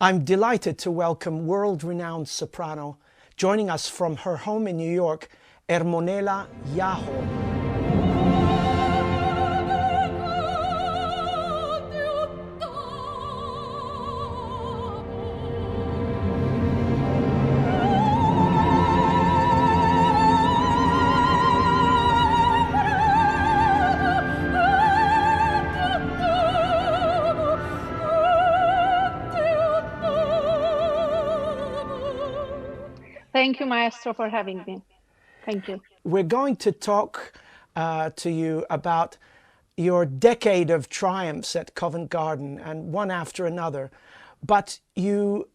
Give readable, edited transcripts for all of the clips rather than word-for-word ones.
I'm delighted to welcome world-renowned soprano, joining us from her home in New York, Ermonela Jaho. Thank you, Maestro, for having me. Thank you. We're going to talk to you about your decade of triumphs at Covent Garden, and one after another. But you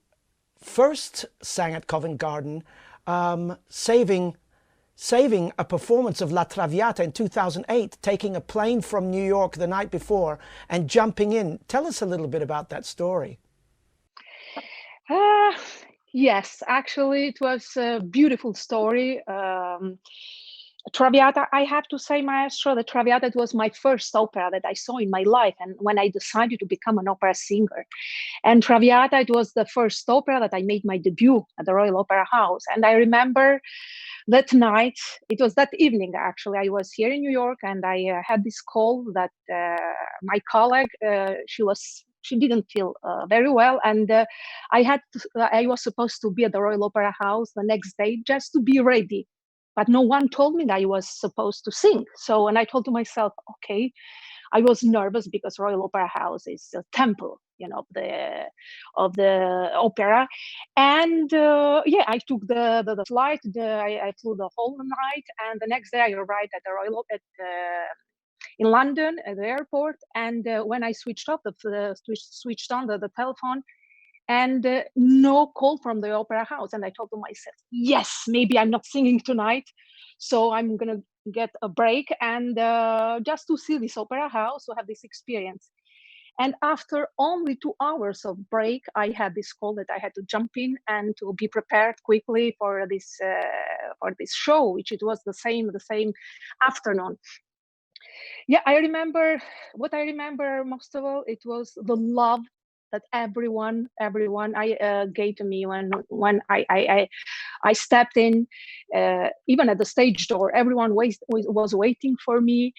first sang at Covent Garden, saving a performance of La Traviata in 2008, taking a plane from New York the night before and jumping in. Tell us a little bit about that story. Yes, actually, it was a beautiful story. Traviata, I have to say, Maestro, the Traviata, it was my first opera that I saw in my life, and when I decided to become an opera singer. And Traviata, it was the first opera that I made my debut at the Royal Opera House. And I remember that night, it was that evening, actually, I was here in New York, and I had this call that my colleague, she didn't feel very well, and I was supposed to be at the Royal Opera House the next day just to be ready, but no one told me that I was supposed to sing. So, and I told to myself, okay, I was nervous because Royal Opera House is a temple, you know, of the opera, and I took the flight. I flew the whole night, and the next day I arrived at the Royal in London at the airport, and when I switched on the telephone, and no call from the opera house, and I told to myself, yes, maybe I'm not singing tonight, so I'm gonna get a break and just to see this opera house, to have this experience. And after only 2 hours of break, I had this call that I had to jump in and to be prepared quickly for this show, which it was the same afternoon. Yeah, what I remember most of all, it was the love that everyone gave to me when I stepped in, even at the stage door, everyone was waiting for me,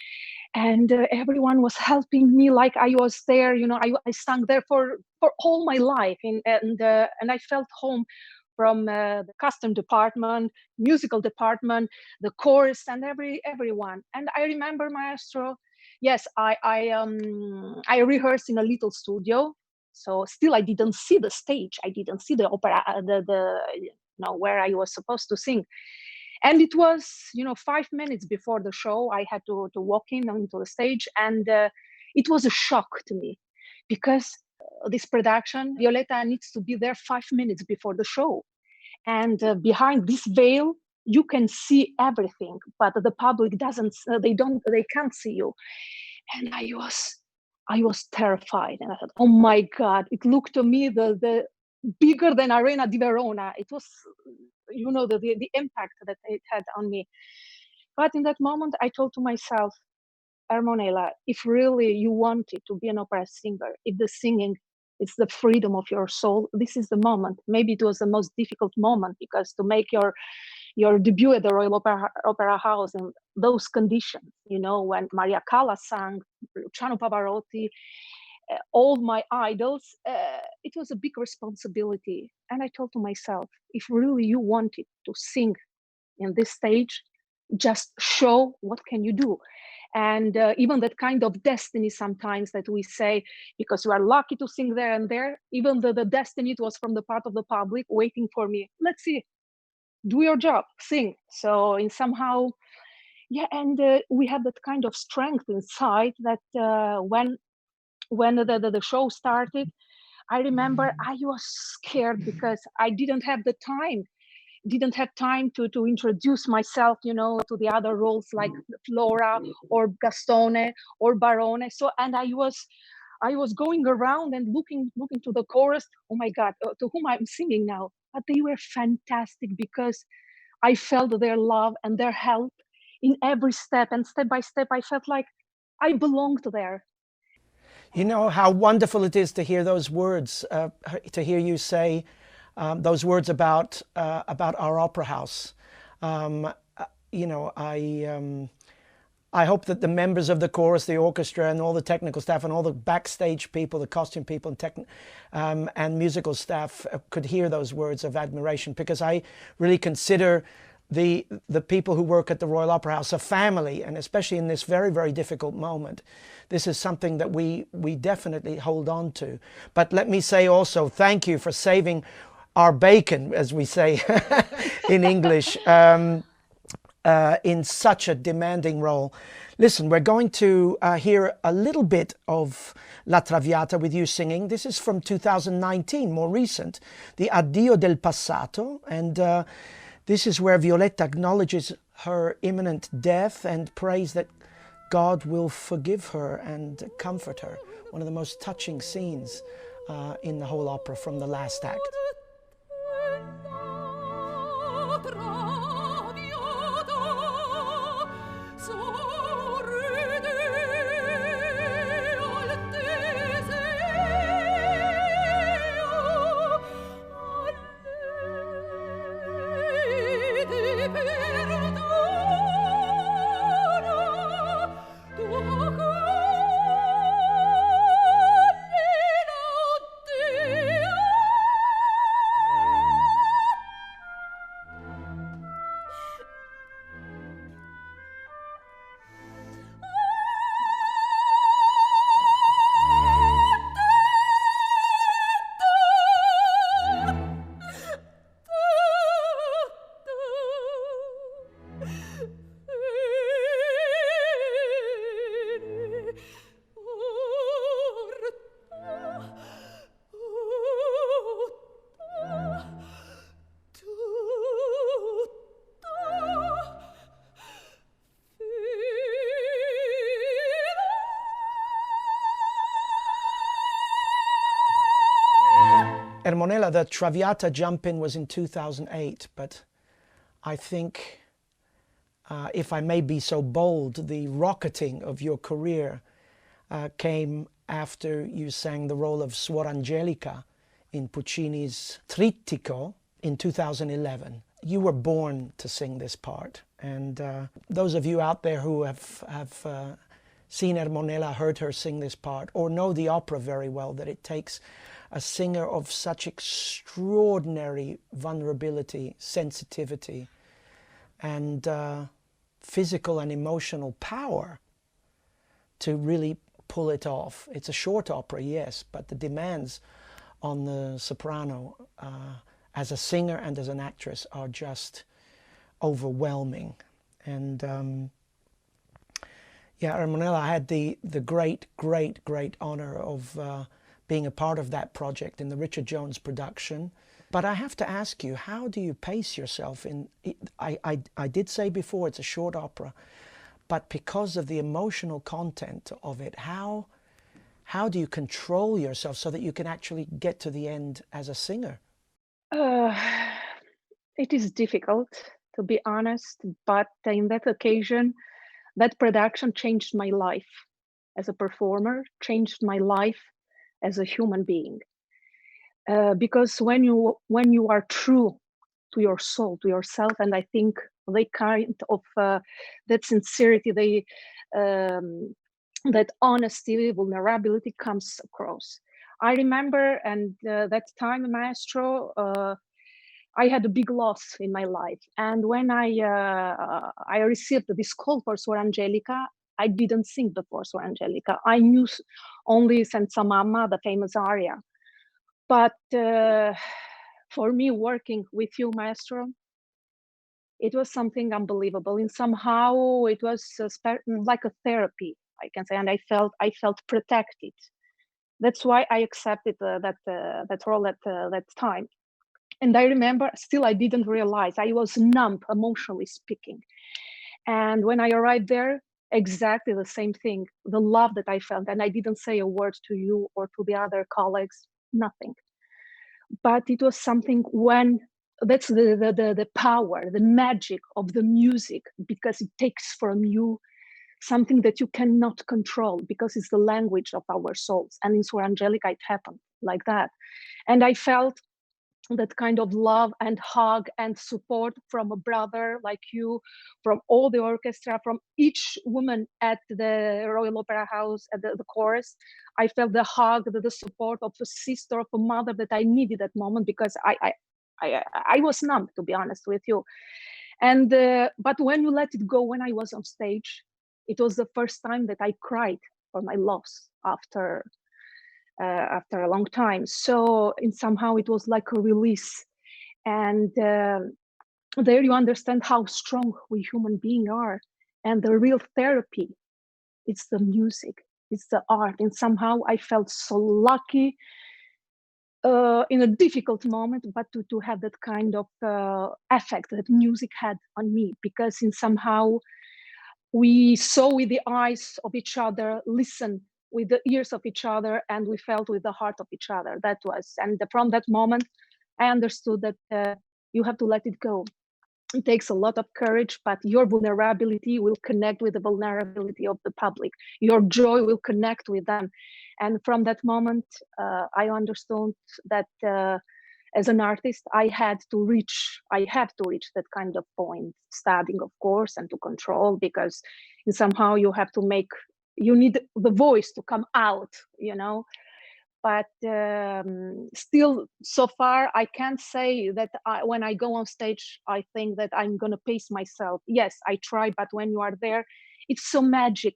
and everyone was helping me like I was there. You know, I sang there for all my life, and I felt home from the costume department, musical department, the chorus, and everyone. And I remember, Maestro, yes, I rehearsed in a little studio. So still, I didn't see the stage. I didn't see the opera, where I was supposed to sing. And it was, 5 minutes before the show, I had to walk in onto the stage, and it was a shock to me because this production, Violetta needs to be there 5 minutes before the show. And behind this veil, you can see everything, but the public they can't see you. And I was terrified, and I thought, oh my God, it looked to me the bigger than Arena di Verona. It was, the impact that it had on me. But in that moment, I told to myself, Ermonela, if really you wanted to be an opera singer, if the singing is the freedom of your soul, this is the moment. Maybe it was the most difficult moment, because to make your debut at the Royal Opera House in those conditions, when Maria Callas sang, Luciano Pavarotti, all my idols, it was a big responsibility. And I told to myself, if really you wanted to sing in this stage, just show what can you do. And even that kind of destiny sometimes that we say, because you are lucky to sing there and there, even the destiny, it was from the part of the public waiting for me. Let's see, do your job, sing. So in somehow, and we have that kind of strength inside that when the show started, I remember I was scared because I didn't have time to introduce myself, to the other roles like Flora or Gastone or Barone. So, and I was going around and looking to the chorus. Oh my God, to whom I'm singing now? But they were fantastic because I felt their love and their help in every step. And step by step, I felt like I belonged there. You know how wonderful it is to hear those words, to hear you say those words about our opera house. You know, I hope that the members of the chorus, the orchestra, and all the technical staff, and all the backstage people, the costume people, and musical staff could hear those words of admiration, because I really consider the people who work at the Royal Opera House a family, and especially in this very, very difficult moment. This is something that we definitely hold on to. But let me say also, thank you for saving our bacon, as we say in English, in such a demanding role. Listen, we're going to hear a little bit of La Traviata with you singing. This is from 2019, more recent, the Addio del Passato, and this is where Violetta acknowledges her imminent death and prays that God will forgive her and comfort her. One of the most touching scenes in the whole opera from the last act. Ermonela, the Traviata jump-in was in 2008, but I think, if I may be so bold, the rocketing of your career came after you sang the role of Suor Angelica in Puccini's Trittico in 2011. You were born to sing this part, and those of you out there who have seen Ermonela, heard her sing this part, or know the opera very well, that it takes a singer of such extraordinary vulnerability, sensitivity, and physical and emotional power to really pull it off. It's a short opera, yes, but the demands on the soprano as a singer and as an actress are just overwhelming. And yeah, Ermonela, I had the great honor of being a part of that project in the Richard Jones production. But I have to ask you, how do you pace yourself in, I did say before it's a short opera, but because of the emotional content of it, how do you control yourself so that you can actually get to the end as a singer? It is difficult, to be honest, but in that occasion, that production changed my life as a performer, changed my life as a human being. Because when you are true to your soul, to yourself, and I think they kind of that sincerity, that honesty, vulnerability comes across. I remember, and that time, Maestro, I had a big loss in my life, and when I received this call for Suor Angelica, I didn't sing before Suor Angelica. I knew only Senza Mamma, the famous aria. But for me, working with you, Maestro, it was something unbelievable. And somehow it was like a therapy, I can say, and I felt protected. That's why I accepted that role at that time. And I remember, still, I didn't realize I was numb, emotionally speaking. And when I arrived there, exactly the same thing, the love that I felt, and I didn't say a word to you or to the other colleagues, nothing. But it was something when that's the power, the magic of the music, because it takes from you something that you cannot control because it's the language of our souls. And in Suor Angelica, it happened like that. And I felt that kind of love and hug and support from a brother like you, from all the orchestra, from each woman at the Royal Opera House, at the chorus. I felt the hug, the support of a sister, of a mother that I needed at that moment, because I was numb, to be honest with you. And but when you let it go, when I was on stage, it was the first time that I cried for my loss after a long time. So in somehow it was like a release. And there you understand how strong we human beings are. And the real therapy, it's the music, it's the art. And somehow I felt so lucky in a difficult moment, but to have that kind of effect that music had on me, because in somehow we saw with the eyes of each other, listened with the ears of each other, and we felt with the heart of each other. That was, and from that moment, I understood that you have to let it go. It takes a lot of courage, but your vulnerability will connect with the vulnerability of the public. Your joy will connect with them. And from that moment, I understood that as an artist, I have to reach that kind of point, studying, of course, and to control, because somehow you have to you need the voice to come out, you know. But still, so far, I can't say that when I go on stage, I think that I'm going to pace myself. Yes, I try, but when you are there, it's so magic.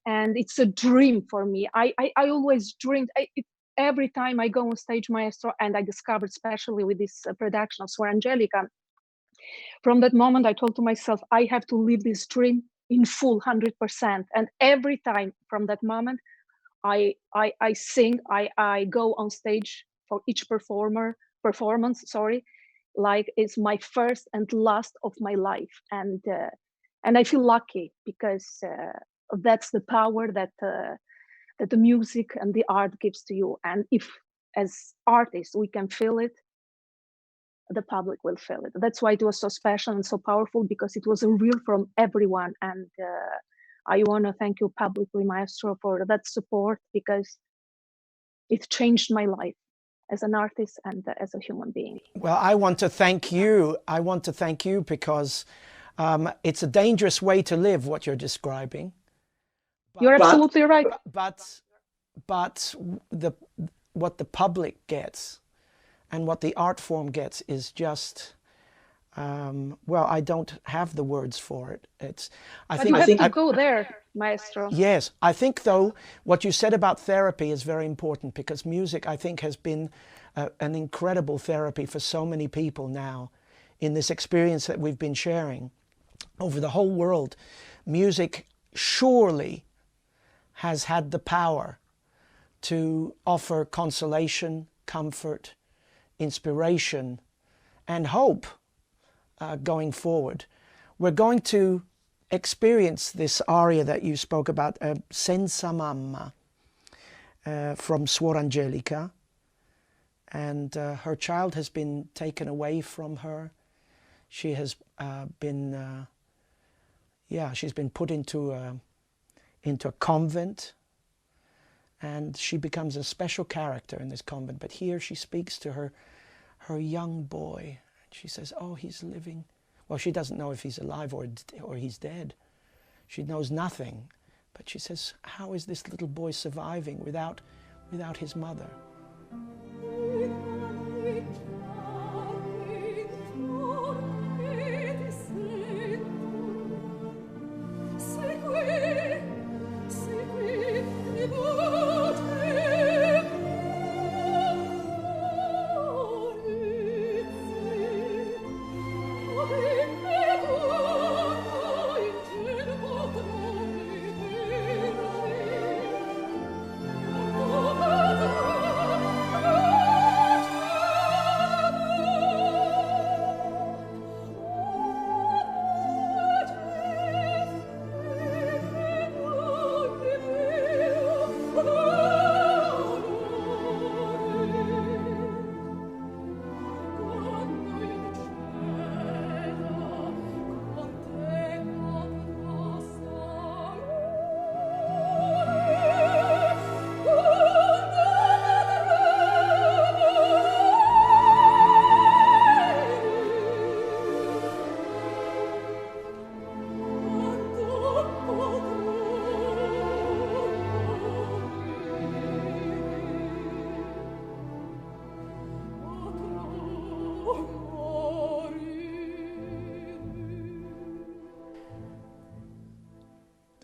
And it's a dream for me. I always dreamed, every time I go on stage, maestro, and I discovered, especially with this production of Suor Angelica, from that moment, I told to myself, I have to live this dream in full 100%. And every time from that moment, I sing, I go on stage for each performance, like it's my first and last of my life. And I feel lucky, because that's the power that the music and the art gives to you. And if as artists we can feel it, the public will feel it. That's why it was so special and so powerful, because it was a real from everyone. And I want to thank you publicly, maestro, for that support, because it changed my life as an artist and as a human being. Well, I want to thank you. I want to thank you because it's a dangerous way to live, what you're describing. You're absolutely right. But what the public gets and what the art form gets is just, well, I don't have the words for it. I think to go there, maestro. Yes, I think though what you said about therapy is very important, because music, I think, has been an incredible therapy for so many people now in this experience that we've been sharing over the whole world. Music surely has had the power to offer consolation, comfort, inspiration, and hope going forward. We're going to experience this aria that you spoke about, Senza Mamma, from Suor Angelica. And her child has been taken away from her. She has been put into a convent, and she becomes a special character in this convent. But here she speaks to her young boy. She says, oh, he's living. Well, she doesn't know if he's alive or he's dead. She knows nothing. But she says, how is this little boy surviving without his mother?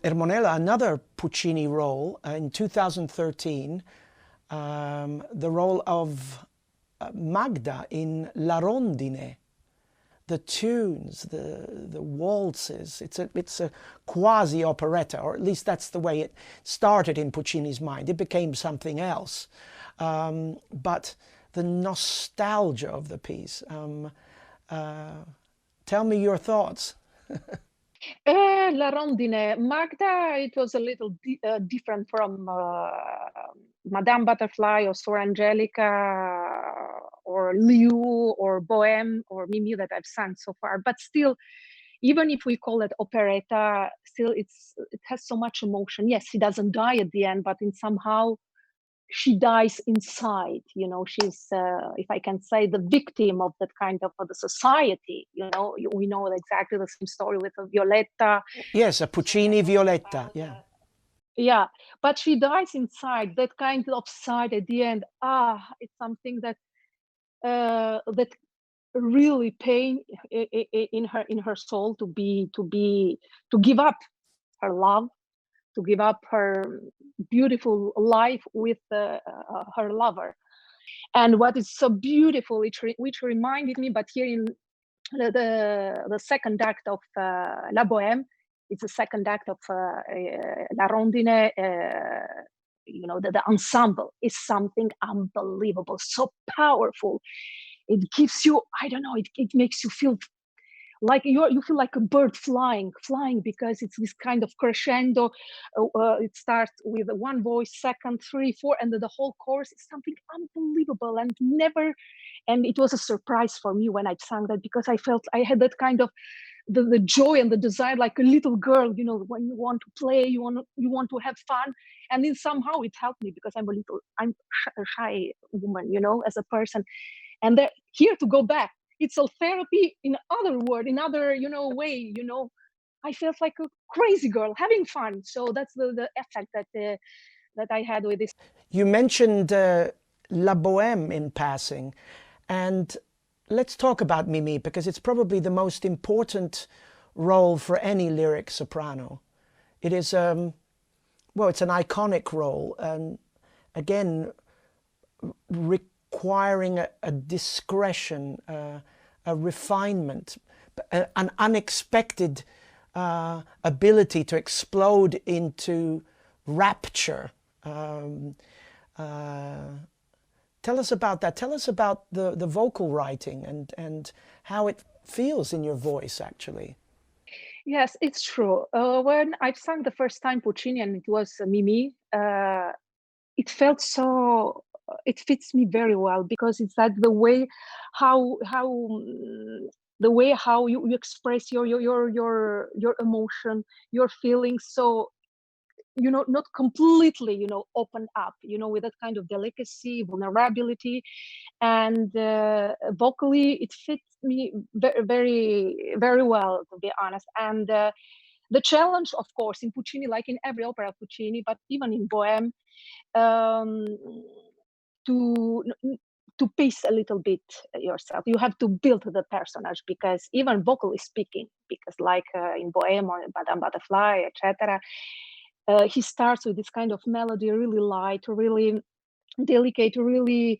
Ermonela, another Puccini role in 2013, the role of Magda in La Rondine. The tunes, the waltzes, it's a quasi operetta, or at least that's the way it started in Puccini's mind. It became something else. But the nostalgia of the piece. Tell me your thoughts. La Rondine, Magda, it was a little different from Madame Butterfly or Sor Angelica or Liu or Bohème or Mimì that I've sung so far. But still, even if we call it operetta, still it has so much emotion. Yes, she doesn't die at the end, but in somehow she dies inside. You know, she's, if I can say, the victim of that kind of the society. You know, we know exactly the same story with Violetta. Yes, a Puccini Violetta, yeah. Yeah, but she dies inside, that kind of side at the end. It's something that that really pain in her soul to give up her love, to give up her beautiful life with her lover. And what is so beautiful, which reminded me, but here in the second act of La Bohème, it's the second act of La Rondine. You know, the ensemble is something unbelievable, so powerful. It gives you, I don't know, it makes you feel like you feel like a bird flying because it's this kind of crescendo. It starts with one voice, second, three, four, and the whole chorus is something unbelievable and it was a surprise for me when I sang that, because I felt I had that kind of the joy and the desire, like a little girl, you know, when you want to play, you want to have fun. And then somehow it helped me, because I'm a shy woman, you know, as a person. And here to go back, it's a therapy in other word, in other, you know, way, you know. I felt like a crazy girl having fun. So that's the effect that I had with this. You mentioned La Bohème in passing, and let's talk about Mimì, because it's probably the most important role for any lyric soprano. It is, well, it's an iconic role, and again, requiring a discretion, a refinement, an unexpected ability to explode into rapture. Tell us about that. Tell us about the vocal writing and how it feels in your voice, actually. Yes, it's true. When I sang the first time Puccini, and it was Mimì, it felt so, it fits me very well, because it's like the way how you express your emotion, your feelings. So, you know, not completely, you know, open up, you know, with that kind of delicacy, vulnerability, and vocally it fits me very, very well, to be honest. And the challenge, of course, in Puccini, like in every opera of Puccini, but even in Bohème, um, to pace a little bit yourself. You have to build the personage, because even vocally speaking, because like in Bohème or Madame Butterfly, etc., he starts with this kind of melody, really light, really delicate, really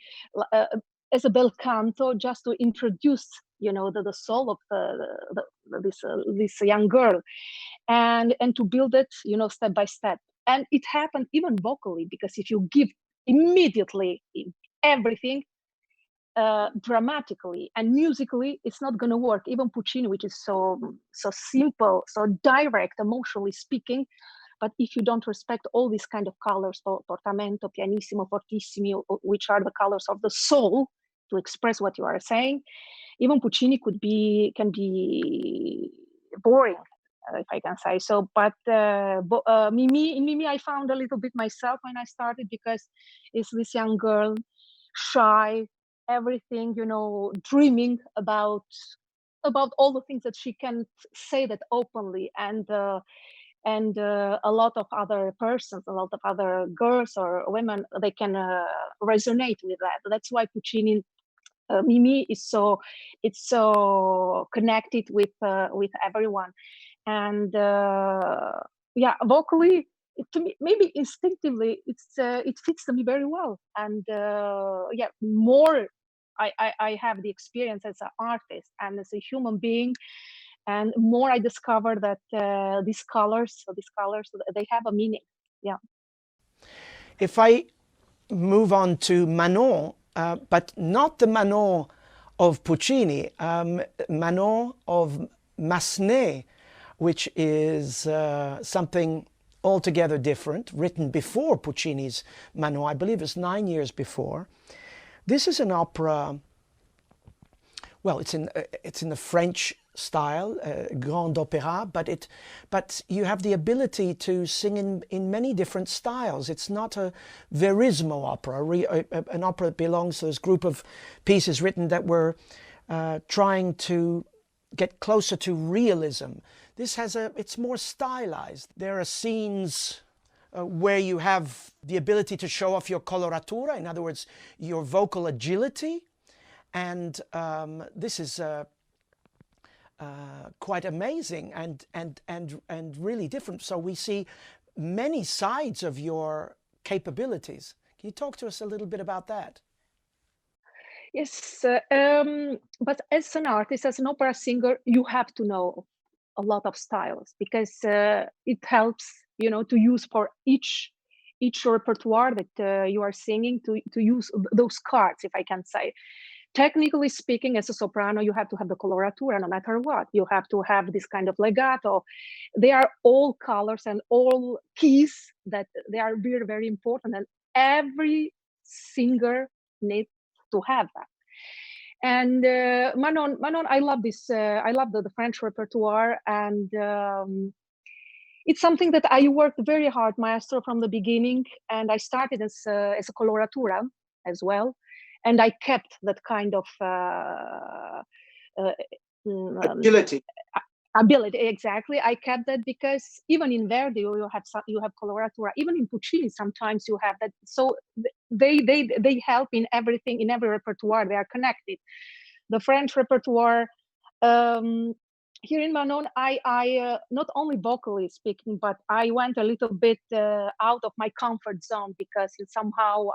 as a bel canto, just to introduce, you know, the soul of this young girl, and to build it, you know, step by step. And it happened even vocally, because if you give immediately everything, dramatically and musically, it's not going to work. Even Puccini, which is so simple, so direct, emotionally speaking, but if you don't respect all these kind of colors, portamento, pianissimo, fortissimo, which are the colors of the soul to express what you are saying, even Puccini can be boring, if I can say so. But Mimì, I found a little bit myself when I started, because it's this young girl, shy, everything, you know, dreaming about all the things that she can't say that openly, and a lot of other persons, a lot of other girls or women, they can resonate with that. That's why Puccini, Mimì is so connected with everyone. And yeah, vocally, to me, maybe instinctively, it fits to me very well. And yeah, more I have the experience as an artist and as a human being, and more I discover that these colors, they have a meaning. Yeah. If I move on to Manon, but not the Manon of Puccini, Manon of Massenet, which is something altogether different, written before Puccini's Manon. I believe it's 9 years before. This is an opera. Well, it's in the French style, grand opéra, but you have the ability to sing in many different styles. It's not a verismo opera, an opera that belongs to this group of pieces written that were trying to get closer to realism. This it's more stylized. There are scenes where you have the ability to show off your coloratura, in other words, your vocal agility. And this is quite amazing and really different. So we see many sides of your capabilities. Can you talk to us a little bit about that? Yes, but as an artist, as an opera singer, you have to know a lot of styles, because it helps, to use for each repertoire that you are singing, to use those cards, if I can say. Technically speaking, as a soprano, you have to have the coloratura no matter what. You have to have this kind of legato. They are all colors and all keys that they are very, very important, and every singer needs to have that. And Manon, I love this. I love the French repertoire, and it's something that I worked very hard, maestro, from the beginning. And I started as a coloratura as well, and I kept that kind of Agility. Ability. Exactly, I kept that, because even in Verdi you have coloratura. Even in Puccini sometimes you have that. So they help in everything, in every repertoire. They are connected. The French repertoire. Here in Manon, I not only vocally speaking, but I went a little bit out of my comfort zone, because somehow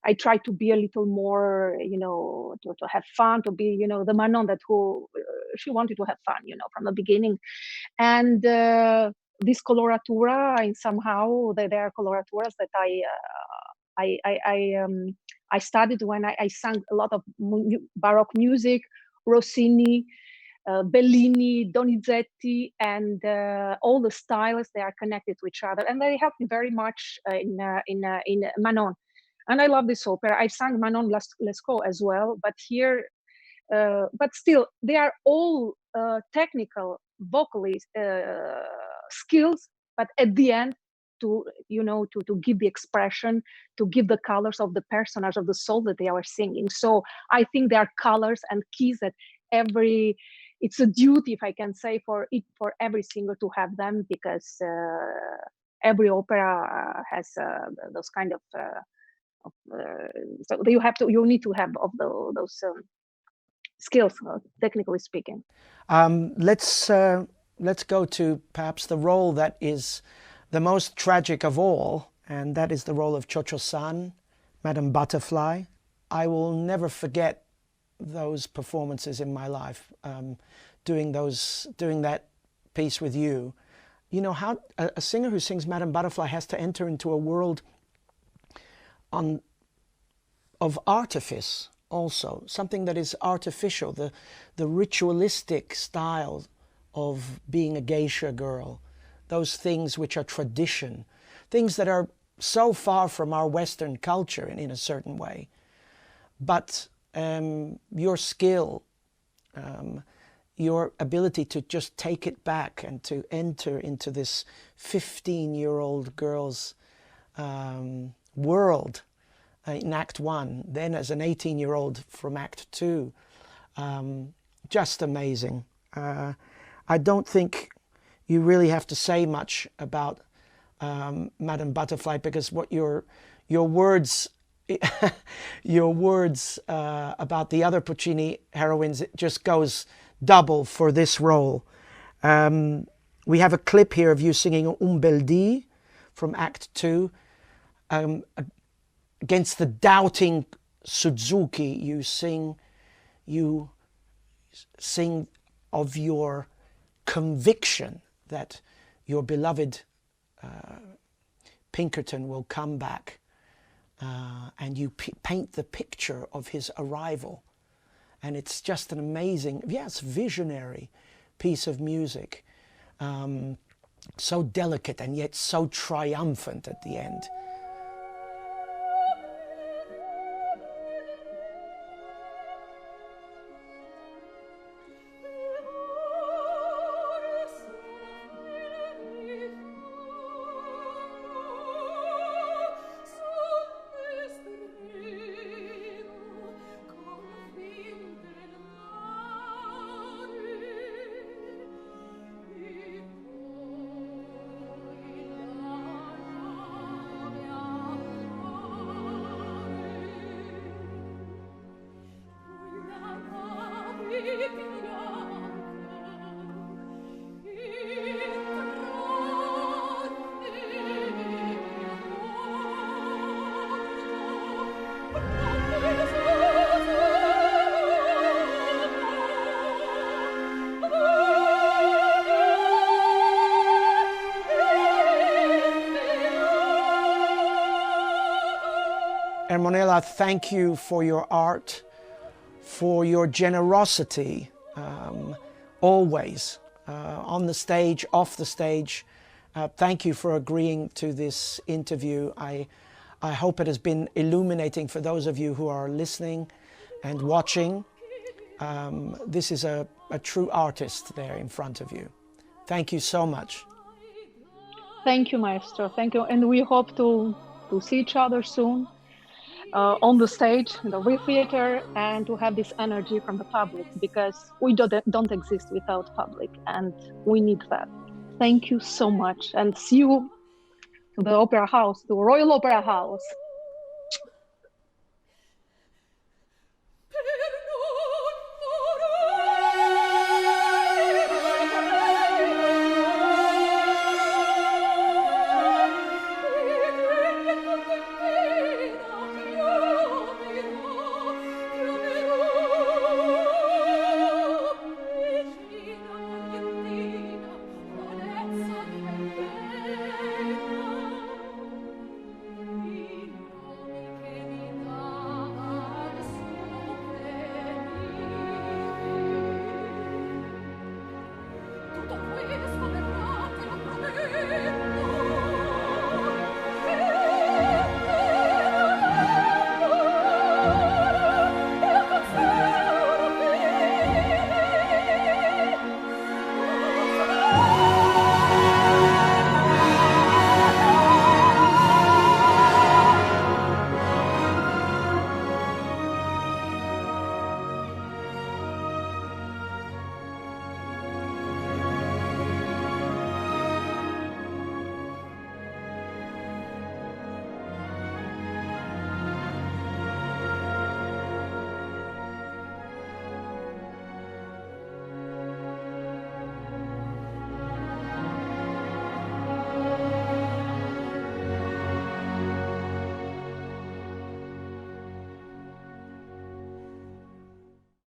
I try to be a little more, to have fun, to be, the Manon that she wanted to have fun, from the beginning. And this coloratura, and somehow there are coloraturas that I studied when I sang a lot of Baroque music, Rossini, Bellini, Donizetti, and all the styles. They are connected to each other, and they helped me very much in Manon. And I love this opera. I've sung Manon Lescaut as well, but here, but still, they are all technical vocally skills. But at the end, to give the expression, to give the colors of the personage, of the soul that they are singing. So I think there are colors and keys that it's a duty, if I can say, for every singer to have them, because every opera has those kind of. So you need to have of those skills, technically speaking. Let's go to perhaps the role that is the most tragic of all, and that is the role of Cio-Cio-san, Madame Butterfly. I will never forget those performances in my life, doing that piece with you. You know how a singer who sings Madame Butterfly has to enter into a world of artifice also, something that is artificial, the ritualistic style of being a geisha girl, those things which are tradition, things that are so far from our Western culture in a certain way. But your skill, your ability to just take it back and to enter into this 15-year-old girl's world in Act 1, then as an 18-year-old from Act 2, just amazing. I don't think you really have to say much about Madame Butterfly, because what your words your words about the other Puccini heroines, it just goes double for this role. We have a clip here of you singing Un bel dì from Act 2. Against the doubting Suzuki, you sing of your conviction that your beloved Pinkerton will come back, and you paint the picture of his arrival. And it's just an amazing, yes, visionary piece of music. So delicate and yet so triumphant at the end. Ermonela, thank you for your art, for your generosity, always, on the stage, off the stage. Thank you for agreeing to this interview. I hope it has been illuminating for those of you who are listening and watching. This is a true artist there in front of you. Thank you so much. Thank you, Maestro. Thank you. And we hope to see each other soon. On the stage, in the real theater, and to have this energy from the public, because we don't exist without public, and we need that. Thank you so much, and see you to the Opera House, the Royal Opera House.